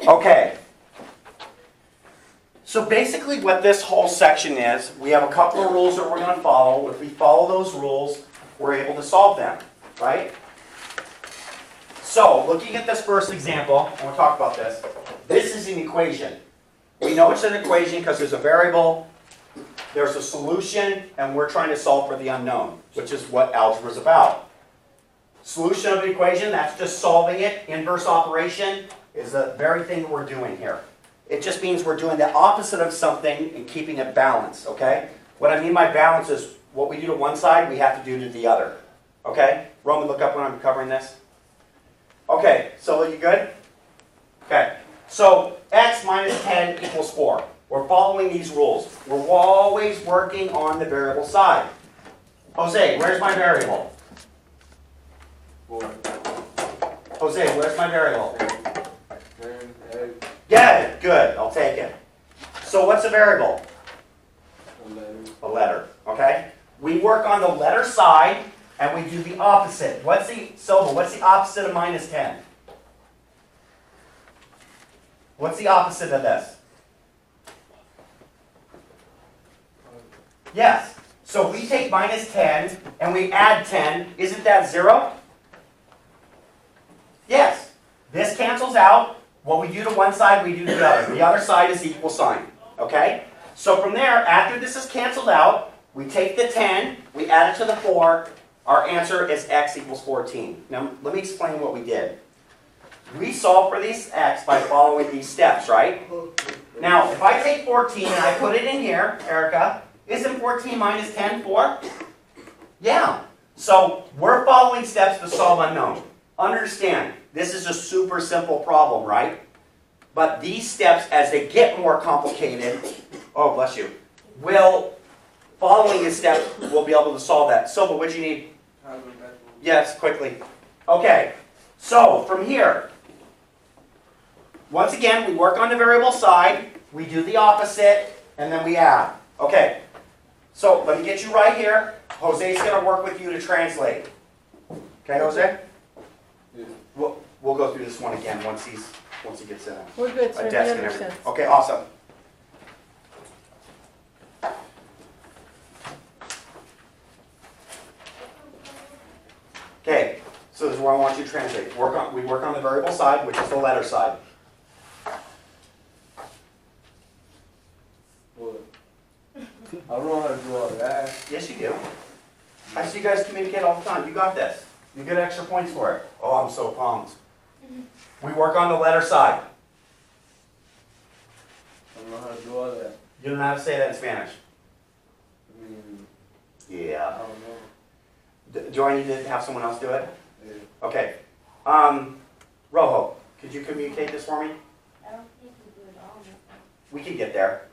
Okay. So basically what this whole section is, we have a couple of rules that we're going to follow. If we follow those rules, we're able to solve them, right? So, looking at this first example, and we'll talk about this. This is an equation. We know it's an equation because there's a variable, there's a solution, and we're trying to solve for the unknown, which is what algebra is about. Solution of an equation, that's just solving it. Inverse operation is the very thing we're doing here. It just means we're doing the opposite of something and keeping it balanced, okay? What I mean by balance is what we do to one side, we have to do to the other, okay? Roman, look up when I'm covering this. Okay, so are you good? Okay, so x minus 10 equals 4. We're following these rules. We're always working on the variable side. Jose, where's my variable? 4. Jose, where's my variable? 10, 8, Get it, good, I'll take it. So what's a variable? 11. A letter, okay? We work on the letter side and we do the opposite. What's the opposite of minus 10? What's the opposite of this? Yes. So we take minus 10 and we add 10. Isn't that 0? Yes. This cancels out. What we do to one side, we do to the other. The other side is the equal sign. Okay? So from there, after this is canceled out, we take the 10, we add it to the 4. Our answer is x equals 14. Now, let me explain what we did. We solve for these x by following these steps, right? Now, if I take 14 and I put it in here, Erica, isn't 14 minus 10 4? Yeah. So we're following steps to solve unknown. Understand, this is a super simple problem, right? But these steps, as they get more complicated, oh, bless you, following the steps, we'll be able to solve that. Silva, what do you need? Yes, quickly. Okay, so from here, once again, we work on the variable side, we do the opposite, and then we add. Okay, so let me get you right here. Jose's going to work with you to translate. Okay, Jose? Yeah. We'll go through this one again once he gets in We're good, sir. a We desk and understand. everything. Okay, awesome. Okay, so this is where I want you to translate. We work on the variable side, which is the letter side. What? I don't know how to do all that. Yes, you do. I see you guys communicate all the time. You got this. You get extra points for it. Oh, I'm so pumped. We work on the letter side. I don't know how to do all that. You don't know how to say that in Spanish. I mean, I Yeah. don't know. Do I need to have someone else do it? Yeah. Okay. Rojo, could you communicate this for me? I don't think we do it all. We can get there.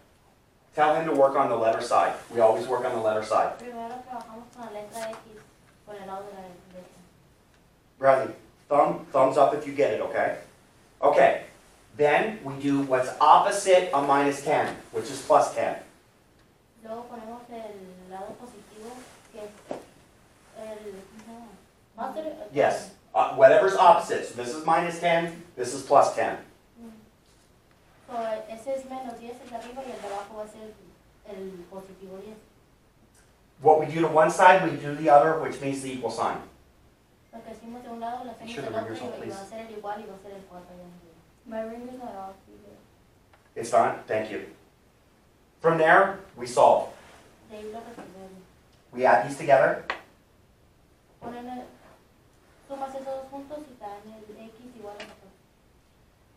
Tell him to work on the letter side. We always work on the letter side. Primero trabajamos con la letra X por el lado de la letra. Bradley, thumbs up if you get it, okay? Okay. Then we do what's opposite of minus 10, which is plus 10. Luego ponemos el lado positivo, que es el... No, other- Yes. Whatever's opposite. So this is minus 10, this is plus 10. So, ese es menos 10 es arriba y el de abajo va a ser el positivo 10. What we do to one side, we do to the other, which means the equal sign. Lo que hicimos de un lado lo hacemos Sure, del the otro ringers on, y va please. a ser el igual y va a ser el 4 allá arriba. My ringers are off either. It's done? Thank you. From there, we solve. De ahí lo resolvemos. We add these together. Sumas esos dos juntos y te dan el X igual a 14.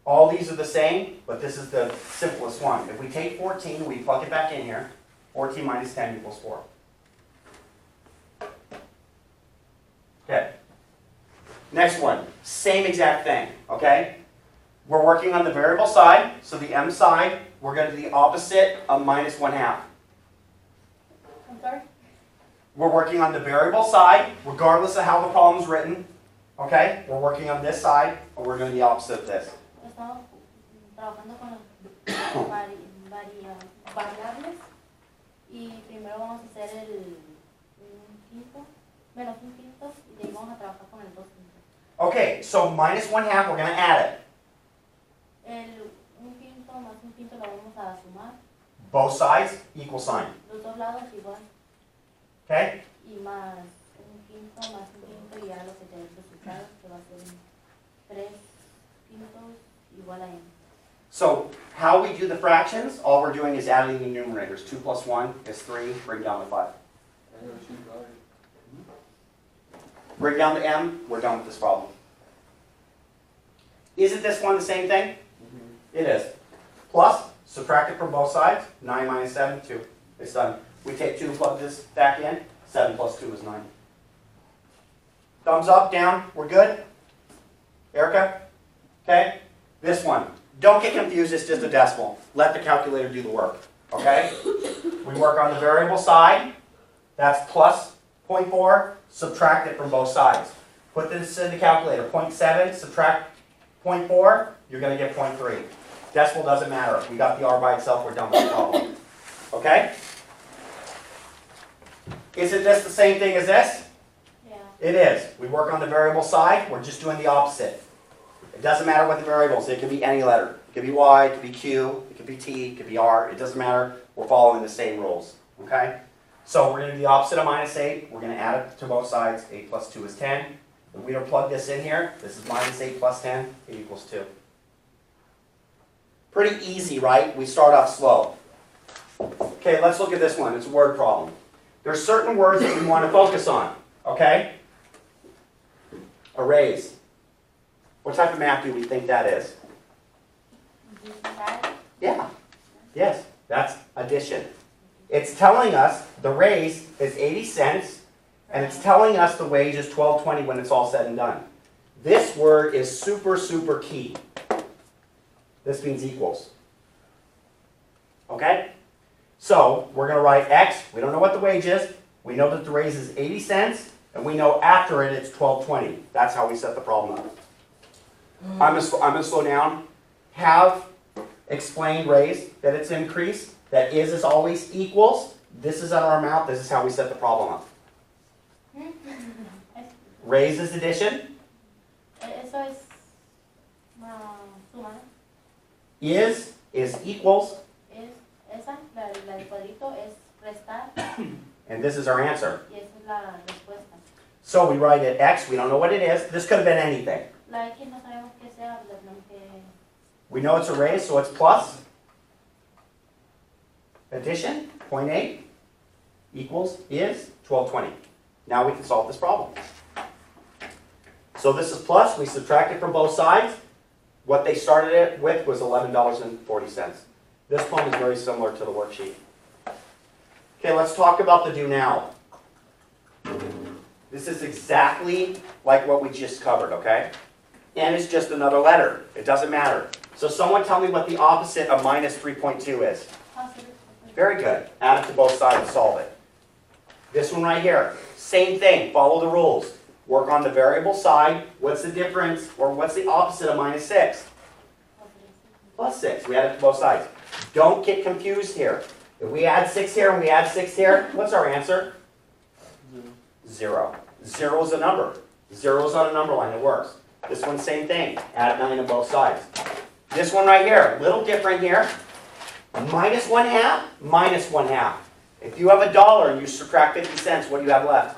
All these are the same, but this is the simplest one. If we take 14, we plug it back in here. 14 minus 10 equals 4. Okay. Next one, same exact thing, okay? We're working on the variable side, so the m side, we're going to do the opposite of minus 1/2. I'm sorry? We're working on the variable side, regardless of how the problem's written, okay? We're working on this side, and we're doing the opposite of this. Estamos trabajando con las variables y primero vamos a hacer el quinto, menos un quinto y de ahí vamos a trabajar con el 2 quintos. Okay, so minus 1/2, we're going to add it. El quinto más un quinto lo vamos a sumar. Both sides, equal sign. Los dos lados igual. Okay? Y más un quinto más un quinto y ya lo que te el resultado que va a ser 3 quintos igual a n. So how we do the fractions, all we're doing is adding the numerators. 2 plus 1 is 3, bring down to 5. I know she got it. Bring down to m, we're done with this problem. Isn't this one the same thing? It is. Plus, subtract it from both sides, 9 minus 7, 2. It's done. We take 2, plug this back in, 7 plus 2 is 9. Thumbs up, down, we're good? Erica? Okay? This one. Don't get confused, it's just a decimal. Let the calculator do the work. Okay? We work on the variable side. That's plus 0.4. Subtract it from both sides. Put this in the calculator. 0.7, subtract 0.4, you're going to get 0.3. Decimal doesn't matter. We got the r by itself, we're done with the problem. Okay? Isn't this the same thing as this? Yeah. It is. We work on the variable side, we're just doing the opposite. It doesn't matter what the variables, it can be any letter. It could be y, it could be q, it could be t, it could be r, it doesn't matter. We're following the same rules. Okay? So we're going to do the opposite of minus 8. We're going to add it to both sides. 8 plus 2 is 10. If we don't plug this in here, this is minus 8 plus 10, it equals 2. Pretty easy, right? We start off slow. Okay, let's look at this one. It's a word problem. There's certain words that we want to focus on. Okay? Arrays. What type of math do we think that is? Yeah. Yes, that's addition. It's telling us the raise is 80 cents, and it's telling us the wage is $12.20 when it's all said and done. This word is super, super key. This means equals. Okay? So, we're going to write X. We don't know what the wage is. We know that the raise is 80 cents, and we know after it it's $12.20. That's how we set the problem up. I'm going to slow down. Have explained raise, that it's increased. That is always equals. This is our amount. This is how we set the problem up. Raise is addition. Eso es suma. Is equals. Es esa, la del cuadrito es restar And this is our answer. y esa es la respuesta. So we write it X. We don't know what it is. This could have been anything. La X no sabemos qué sea, lo que We know it's a raise, so it's plus. Addition, 0.8, equals, is 12.20. Now we can solve this problem. So this is plus, we subtract it from both sides. What they started it with was $11.40. This problem is very similar to the worksheet. Okay, let's talk about the do now. This is exactly like what we just covered, okay? And it's just another letter. It doesn't matter. So someone tell me what the opposite of minus 3.2 is. positive. Very good. Add it to both sides and solve it. This one right here, same thing. Follow the rules. Work on the variable side. What's the difference, or what's the opposite of minus 6? Plus 6. We add it to both sides. Don't get confused here. If we add 6 here and we add 6 here, what's our answer? 0. 0 is a number. 0 is on a number line. It works. This one, same thing. Add 9 on both sides. This one right here, a little different here. Minus 1/2, minus 1/2. If you have $1 and you subtract 50 cents, what do you have left?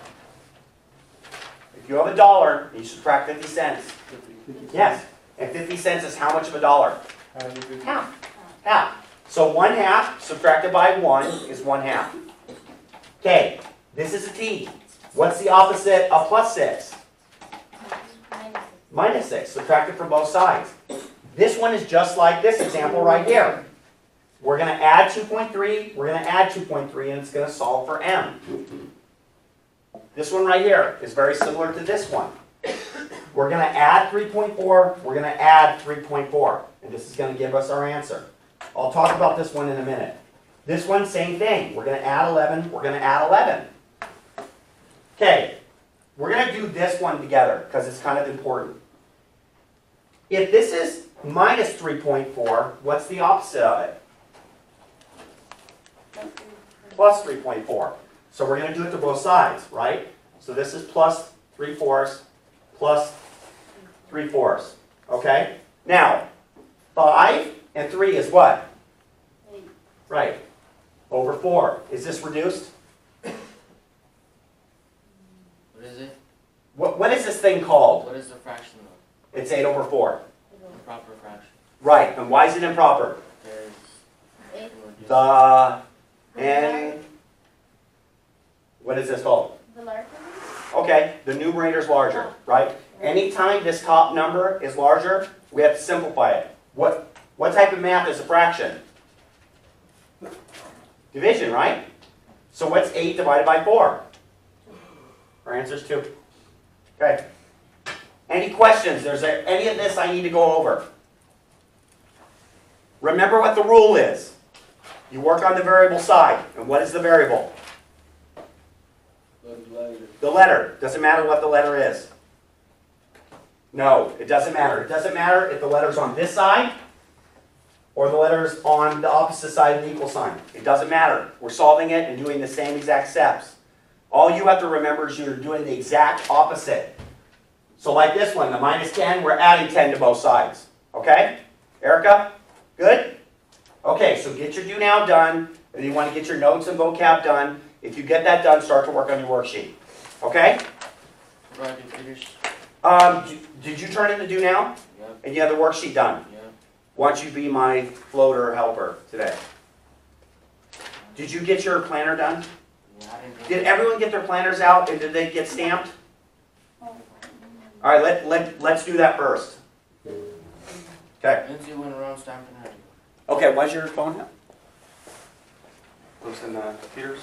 If you have $1 and you subtract 50 cents, yes. And 50 cents is how much of $1? Half. Half. So 1/2 subtracted by 1 is 1/2. Okay, this is a T. What's the opposite of plus 6? Minus 6, subtracted from both sides. This one is just like this example right here. We're going to add 2.3, we're going to add 2.3, and it's going to solve for m. This one right here is very similar to this one. We're going to add 3.4, we're going to add 3.4, and this is going to give us our answer. I'll talk about this one in a minute. This one, same thing. We're going to add 11, we're going to add 11. Okay, we're going to do this one together because it's kind of important. If this is minus 3.4, what's the opposite of it? Plus 3.4. So we're going to do it to both sides, right? So this is plus 3/4 plus 3/4. Okay? Now, 5 and 3 is what? 8. Right. Over 4. Is this reduced? What is it? What is this thing called? What is the fraction of? It's 8 over 4. Improper fraction. Right. And why is it improper? There's 8. The n. What is this called? The larger Okay, the numerator's larger, right? Anytime this top number is larger, we have to simplify it. What type of math is a fraction? Division, right? So what's 8 divided by 4? Our answer is 2. Okay. Any questions? Is there any of this I need to go over? Remember what the rule is. You work on the variable side. And what is the variable? The letter. Doesn't matter what the letter is. No, it doesn't matter. It doesn't matter if the letter's on this side or the letter's on the opposite side of the equal sign. It doesn't matter. We're solving it and doing the same exact steps. All you have to remember is you're doing the exact opposite. So like this one, the minus 10, we're adding 10 to both sides. Okay? Erica? Good? Okay, so get your do now done. And you want to get your notes and vocab done. If you get that done, start to work on your worksheet. Okay? What do I do, Peters? Did you turn in the do now? Yep. And you have the worksheet done? Yeah. Why don't you be my floater helper today? Did you get your planner done? Yeah, I didn't Did everyone get their planners out and did they get stamped? All right, let's do that first. Okay. Lindsay went around stamping her. Okay, why's your phone now? Was in Peter's?